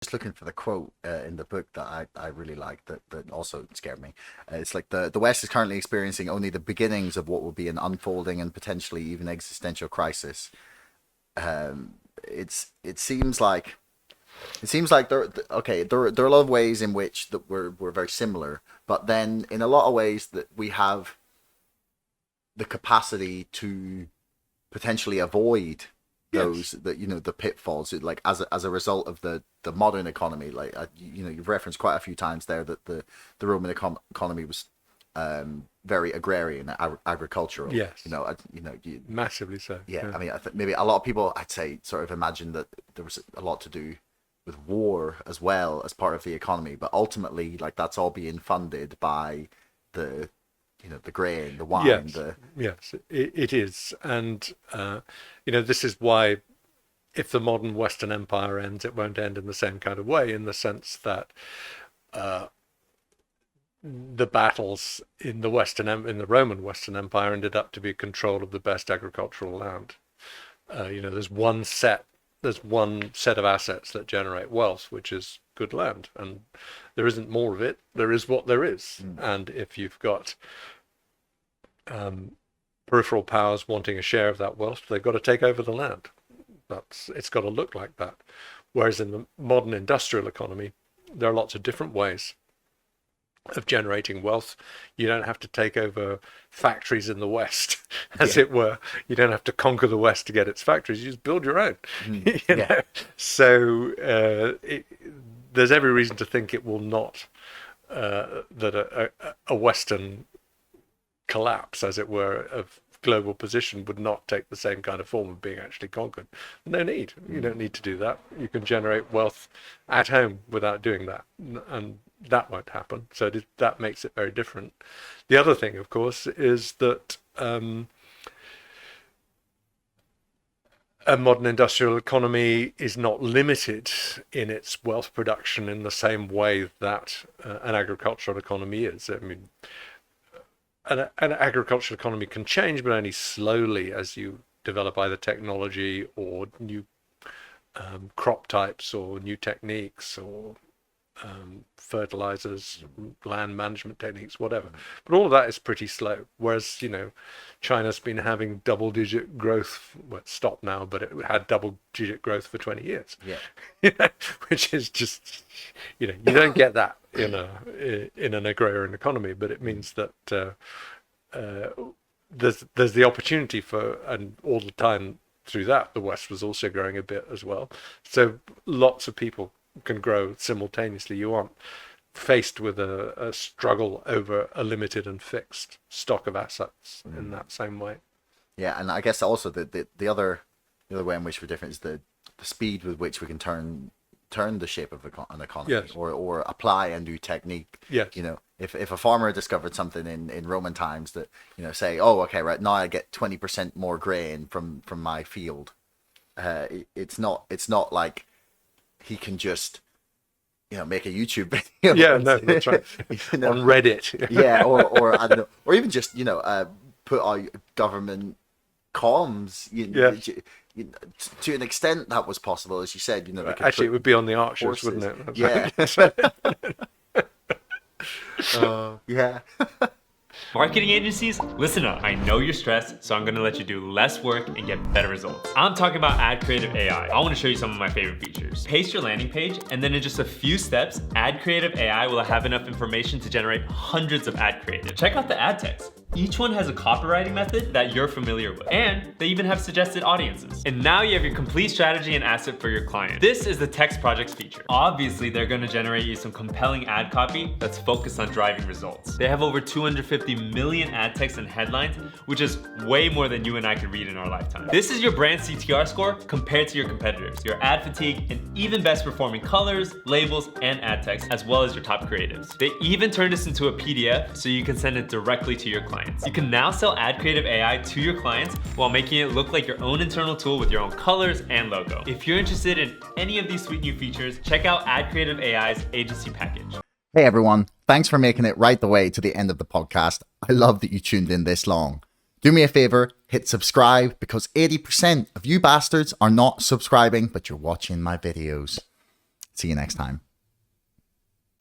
Just looking for the quote in the book that I really like that also scared me. It's like the West is currently experiencing only the beginnings of what will be an unfolding and potentially even existential crisis. It's it seems like there are a lot of ways in which that we're very similar, but then in a lot of ways that we have the capacity to potentially avoid those, Yes. that the pitfalls, like as a result of the modern economy. Like you've referenced quite a few times there that the Roman economy was very agrarian, agricultural. Yes. Massively so. Yeah, Yeah. I mean, maybe a lot of people, I'd say, sort of imagine that there was a lot to do with war as well as part of the economy, but ultimately, like, that's all being funded by the the grain, the wine, Yes. the Yes. It is, and this is why if the modern Western Empire ends, it won't end in the same kind of way, in the sense that the battles in the Roman Western Empire ended up to be control of the best agricultural land. There's one set of assets that generate wealth, which is good land, and there isn't more of it. There is what there is, and if you've got peripheral powers wanting a share of that wealth, they've got to take over the land. It's got to look like that. Whereas in the modern industrial economy, there are lots of different ways of generating wealth. You don't have to take over factories in the West, as it were. You don't have to conquer the West to get its factories. You just build your own. yeah. So there's every reason to think it will not, that a Western collapse, as it were, of global position would not take the same kind of form of being actually conquered. No need. You don't need to do that. You can generate wealth at home without doing that, and that won't happen. So that makes it very different. The other thing, of course, is that a modern industrial economy is not limited in its wealth production in the same way that an agricultural economy is. I mean, an agricultural economy can change, but only slowly as you develop either technology or new crop types or new techniques or fertilizers, land management techniques, whatever. But all of that is pretty slow. Whereas, China's been having double-digit growth. Well, it's stopped now, but it had double-digit growth for 20 years. Yeah. Which is just, you don't get that in an agrarian economy, but it means that there's the opportunity for, and all the time through that, the West was also growing a bit as well. So lots of people can grow simultaneously. You aren't faced with a struggle over a limited and fixed stock of assets in that same way. Yeah, and I guess also the other way in which we're different is the speed with which we can turn the shape of an economy. Yes. or apply a new technique. Yes. If a farmer discovered something in Roman times that, say, oh, okay, right now I get 20% more grain from my field, it's not like he can just make a YouTube video. Yeah, no, that's right. On Reddit. Yeah, or I don't know, or even just put out government comms. To an extent that was possible, as you said. They could Actually, it would be on the archers, horses. wouldn't it? Yeah. Yeah. Marketing agencies, listen up. I know you're stressed, so I'm gonna let you do less work and get better results. I'm talking about Ad Creative AI. I wanna show you some of my favorite features. Paste your landing page, and then in just a few steps, Ad Creative AI will have enough information to generate hundreds of ad creative. Check out the ad text. Each one has a copywriting method that you're familiar with, and they even have suggested audiences. And now you have your complete strategy and asset for your client. This is the text projects feature. Obviously, they're gonna generate you some compelling ad copy that's focused on driving results. They have over 250 million ad text and headlines, which is way more than you and I could read in our lifetime. This is your brand CTR score compared to your competitors, your ad fatigue, and even best performing colors, labels, and ad text, as well as your top creatives. They even turned this into a PDF so you can send it directly to your clients. You can now sell Ad Creative AI to your clients while making it look like your own internal tool with your own colors and logo. If you're interested in any of these sweet new features, check out Ad Creative AI's agency package. Hey everyone, thanks for making it right the way to the end of the podcast. I love that you tuned in this long. Do me a favor, hit subscribe, because 80% of you bastards are not subscribing, but you're watching my videos. See you next time.